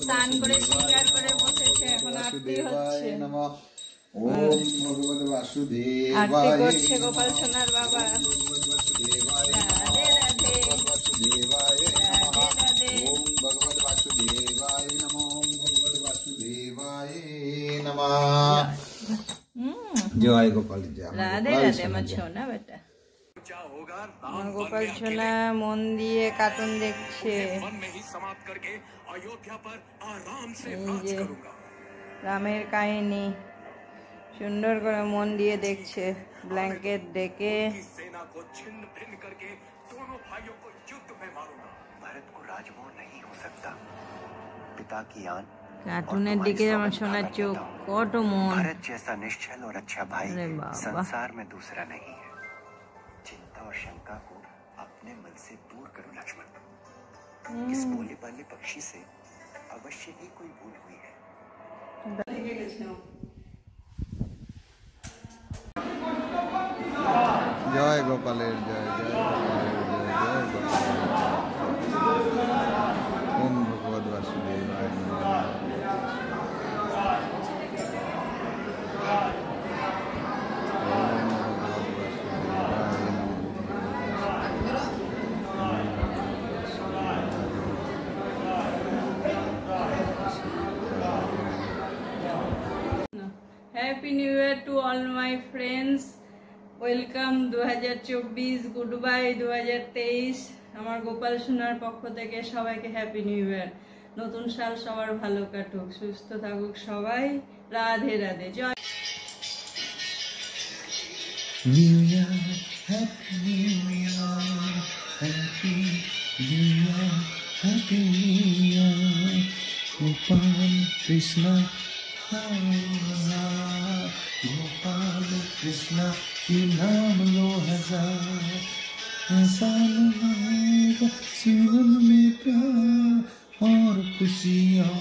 স্নান করে শৃঙ্গার করে বসেছে, এখন আরতি হচ্ছে। ওম ভগবতে বাসুদেবায় আরতি করছে গোপাল সোনার বাবা। রাধে রাধে বাসুদেবায় রাধে রাধে। ওম ভগবতে বাসুদেবায় নমঃ। ওম ভগবতে বাসুদেবায় নমঃ। জয় গোপাল জয়। রাধে রাধে আমার সোনা বেটা। আমার গোপাল সোনা মন দিয়ে কার্টুন দেখছে। এই যে রামের কাহিনী সুন্দর করে মন দিয়ে দেখছে। ব্ল্যাঙ্কেট ডেকে কার্টুনের দিকে আমার সোনার চোখ কত মন। निश्चल और अच्छा भाई संसार में दूसरा नहीं है। चिंता और शंका को अपने मन से दूर करो लक्ष्मण। इस बोले वाले पक्षी से अवश्य ही कोई भूल हुई है। জয় গোপালের জয় জয় গোপালের জয় জয় গোপাল। ওম ভগবত বাসুদেবায় নমঃ। Happy new year to all my friends. Welcome 2024, good bye 2023। আমার গোপাল সোনার পক্ষ থেকে সবাইকে হ্যাপি নিউ ইয়ার। নতুন সাল সবার ভালো কাটুক, সুস্থ থাকুক সবাই। রাধে রাধে। জয় New Year, Happy New Year, Happy New Year, Happy New Year. Gopal Krishna, Gopal Krishna की नाम लो हजार, ऐसा लगाएगा जीवन में प्यार और खुशियाँ।